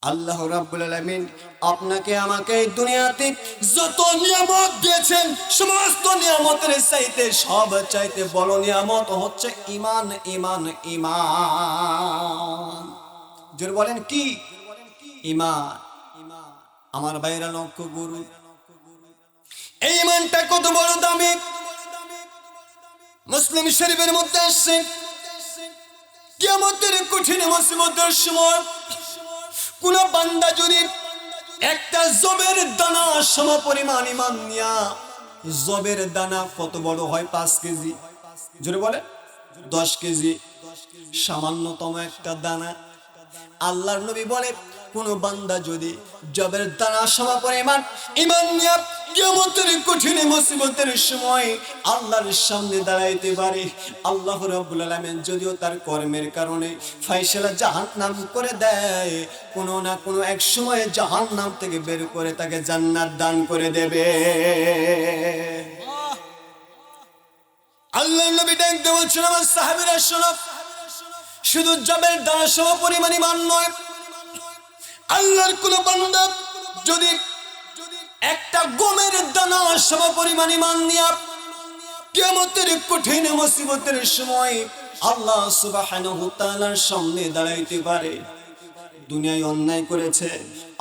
আল্লাহ রাব্বুল আলামিন আপনাকে আমাকে এই দুনিয়াতে যত নিয়ামত দিয়েছেন, সমস্ত নিয়ামতের চাইতে সবচাইতে বড় নিয়ামত হচ্ছে ঈমান। ঈমান ঈমান জোরে বলেন কি? ঈমান। আমার ভাইরা লক্ষ্য করুন, এই ঈমানটা কত বড় দামি। মুসলিম শরীফের মধ্যে আসছে, কিয়ামতের কঠিন মুসিবতের সময় কোন বান্দা যদি একটা জবের দানা সম পরিমাণ ঈমান নিয়া, জবের দানা কত বড় হয়? 5 কেজি। জোরে বলে 10 কেজি, সামান্যতম একটা দানা। আল্লাহর নবী বলে, কোন বান্দা যদি জবের দানা সম পরিমাণ ঈমান নিয়া কিয়ামতের কঠিন মুসিবতের সময় আল্লাহর সামনে দাঁড়াইতে পারে, আল্লাহ রাব্বুল আলামিন যদিও তার কর্মের কারণে ফায়সালা জাহান্নাম করে দেয়, কোনো না কোনো এক সময় জাহান্নাম থেকে বের করে তাকে জান্নাত দান করে দেবে। আল্লাহর নবী ডাকতে বলছেন, আমার সাহাবীরা শোনো, শুধু জবের দানা সম পরিমাণ ঈমান নয়, আল্লাহর কোন বান্দা যদি একটা গমের দানা সম পরিমাণ ঈমান নিয়া কিয়ামতের কঠিন মুসিবতের সময় আল্লাহ সুবহানাহু ওয়া তাআলার সামনে দাঁড়াইতে পারে, দুনিয়ায় অন্যায় করেছে,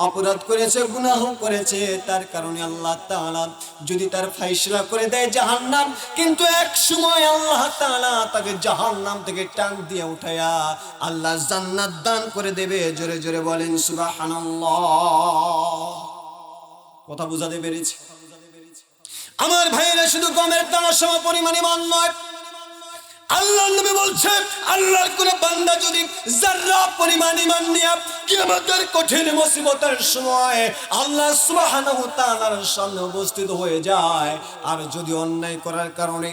অপরাধ করেছে, গুনাহ করেছে, তার কারণে আল্লাহ তাআলা যদি তার ফায়সালা করে দেয় জাহান্নাম, কিন্তু এক সময় আল্লাহ তাআলা তাকে জাহান্নাম থেকে টান দিয়ে উঠায়া আল্লাহ জান্নাত দান করে দেবে। জোরে জোরে বলেন সুবহানাল্লাহ। কথা বুঝাতে পেরেছি? আমার ভাইরা, শুধু গমের দানা সম পরিমাণ ঈমান নয়, আল্লাহর নবী বলছেন, আল্লাহর কোন বান্দা যদি যারা পরিমাণ ঈমান নিয়ে কিয়ামতের কঠিন মুসিবতের সময় আল্লাহ সুবহানাহু ওয়া তাআলার সামনে উপস্থিত হয়ে যায়, আর যদি অন্যায় করার কারণে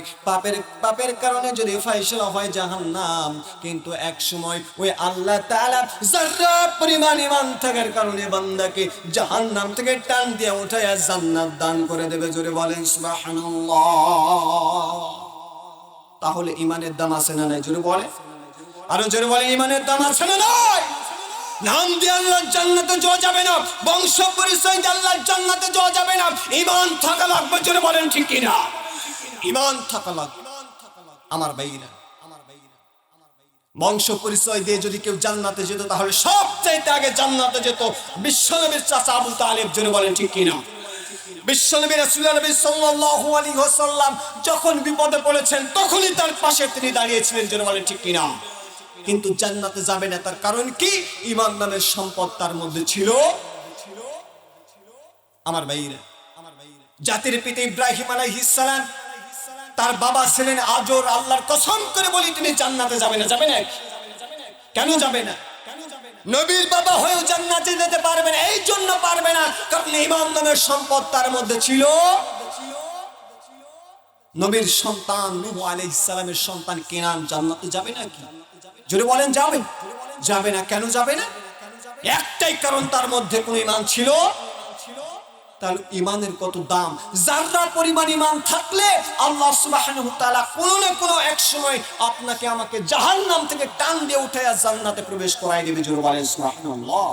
পাপের কারণে যদি ফায়সালা হয় জাহান্নাম, কিন্তু এক সময় ওই আল্লাহ তাআলা যারা পরিমাণ ঈমান থাকার কারণে বান্দাকে জাহান্নাম থেকে টান দিয়ে উঠায়া জান্নাত দান করে দেবে। জোরে বলেন সুবহানাল্লাহ। তাহলে ঈমানের দাম আছে না নাই? জোরে বলে, আরো জোরে বলে, ঈমানের দাম আছে না নাই? নাম দিয়ে আল্লাহর জান্নাতে যাওয়া যাবে না, বংশ পরিচয় দিয়ে আল্লাহর জান্নাতে যাওয়া যাবে না, ঈমান থাকা লাগবে। জোরে বলেন ঠিক কি না? ঈমান থাকা লাগবে। আমার ভাইরা, বংশ পরিচয় দিয়ে যদি কেউ জান্নাতে যেত, তাহলে সবচাইতে আগে জান্নাতে যেত বিশ্বনবীর চাচা আবু তালেব। জোরে বলেন ঠিক কি না? বিশ্বনবী রাসূলুল্লাহ সাল্লাল্লাহু আলাইহি ওয়াসাল্লাম যখন বিপদে পড়েছেন, তখনই তার পাশে তিনি দাঁড়িয়েছিলেন। জোরে বলেন ঠিক কি না? কিন্তু জান্নাতে যাবে না, তার কারণ কি? ঈমান নামের সম্পদ তার মধ্যে ছিল। আমার ভাইরা, জাতির পিতা ইব্রাহিম আলাইহিস সালাম, তার বাবা ছিলেন আজর। আল্লাহর কসম করে বলি, তিনি জান্নাতে যাবে না। যাবে না? কেন যাবে না? নবীর বাবা হয়েও জান্নাতে যেতে পারবে না। এই জন্য পারবে না, কারণ ঈমান নামের সম্পদ তার মধ্যে ছিল। নবীর সন্তান নূহ আলাইহিস সালামের সন্তান কেনান জান্নাতে যাবে না কি? জোরে বলেন, যাবে? যাবে না। কেন যাবে না? একটাই কারণ, তার মধ্যে কোন ঈমান ছিল। তাহলে ঈমানের কত দাম! যারা পরিমাণ ঈমান থাকলে আল্লাহ সুবহানাহু ওয়া তাআলা কোন না কোন এক সময় আপনাকে আমাকে জাহান্নাম থেকে টান দিয়ে উঠায়া জান্নাতে প্রবেশ করায় দেবে। জোরে বলেন সুবহানাল্লাহ।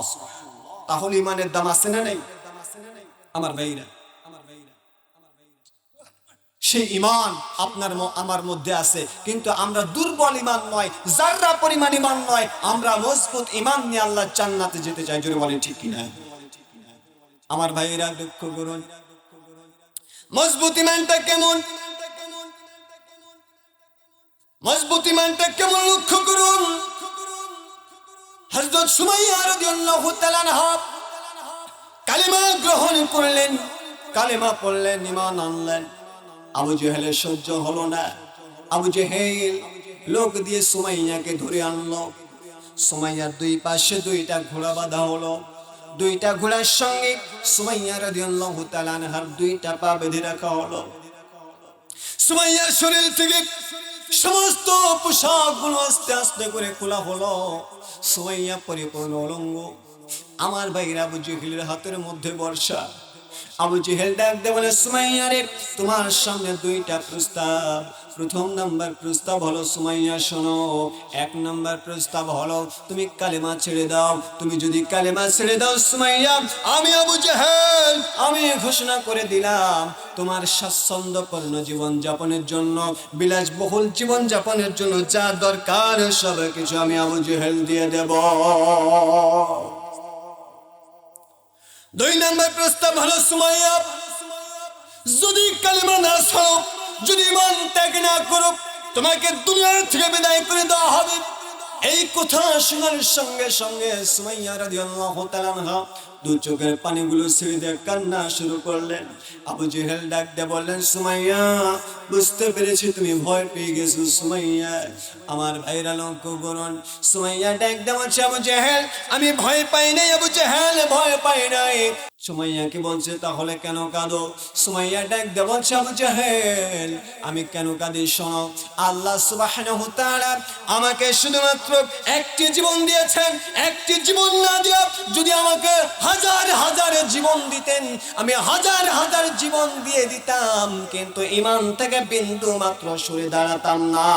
তাহলে ঈমানের দাম আছে না নাই? আমার ভাইরা, সেই ঈমান আপনার আমার মধ্যে আছে, কিন্তু আমরা দুর্বল ঈমান নয়, যারা পরিমাণ ঈমান নয়, আমরা মজবুত ঈমান নিয়ে আল্লাহর জান্নাতে যেতে চাই। জোরে বলেন ঠিক কি না? আমার ভাইরা লক্ষ্য করুন, মজবুত ঈমানটা কেমন? মজবুত ঈমানটা কেমন লক্ষ্য করুন। হযরত সুমাইয়া রাদিয়াল্লাহু তাআলা আনহা কালিমা গ্রহণ করলেন, কালিমা পড়লেন, ঈমান আনলেন। আবু জেহেলের সহ্য হলো না। আবু জেহেল লোক দিয়ে সুমাইয়াকে ধরে আনলো। সুমাইয়ার দুই পাশে দুইটা ঘোড়া বাঁধা হলো। দুইটা ঘোড়ার সঙ্গে সুমাইয়া রাদিয়াল্লাহু তাআলা আনহার দুইটা পা বেঁধে রাখা হলো। সুমাইয়ার শরীর থেকে সমস্ত পোশাকগুলো আস্তে আস্তে করে খোলা হলো। সুমাইয়া পরিপূর্ণ অলঙ্গ। আমার ভাইরা, আবু জেহেলের হাতের মধ্যে বর্ষা। আবু জেহেল ডাক দিয়ে বলে, সুমাইয়া রে, তোমার সামনে দুইটা প্রস্তাব। প্রথম নাম্বার প্রস্তাব হলো সুমাইয়া শোনো, এক নাম্বার প্রস্তাব হলো তুমি কালেমা ছেড়ে দাও। তুমি যদি কালেমা ছেড়ে দাও সুমাইয়া, আমি আবু জেহেল আমি ঘোষণা করে দিলাম তোমার স্বাচ্ছন্দ্যপূর্ণ জীবন যাপনের জন্য, বিলাসবহুল জীবন যাপনের জন্য যা দরকার সব কিছু আমি আবু জেহেল দিয়ে দেব। দুই নম্বর প্রস্তাব হলো সুমাইয়া, যদি কালেমা না ছাড়ো, যদি ইমান ত্যাগ না করো, তোমাকে দুনিয়ার থেকে বিদায় করে দেওয়া হবে। এই কথা শোনার সঙ্গে সঙ্গে সুমাইয়া রাদিয়াল্লাহু তাআলা আনহা দু চোখের পানিগুলো ছেড়ে দিয়ে কান্না শুরু করলেন। আবু জেহেল ডাক দিয়ে বললেন, সুমাইয়া বুঝতে পেরেছি তুমি ভয় পেয়ে গেছো সুমাইয়া, আমার ভাইরা লক্ষ্য করুন। সুমাইয়া ডাক দিয়ে বলছে, আবু জেহেল আমি ভয় পাই নাই, আবু জেহেল ভয় পাই নাই। সুমাইয়াকে বলছে, তাহলে কেন কাঁদো? সুমাইয়া ডাক দিয়ে বলছে, আবু জেহেল আমি কেন কাঁদি শোনো, আল্লাহ সুবহানাহু ওয়া তাআলা আমাকে শুধুমাত্র একটি জীবন দিয়েছেন, একটি জীবন না দিয়া যদি আমাকে হাজার হাজার জীবন দিতেন আমি হাজার হাজার জীবন দিয়ে দিতাম, কিন্তু ঈমান থেকে বিন্দু মাত্র সরে দাঁড়াতাম না।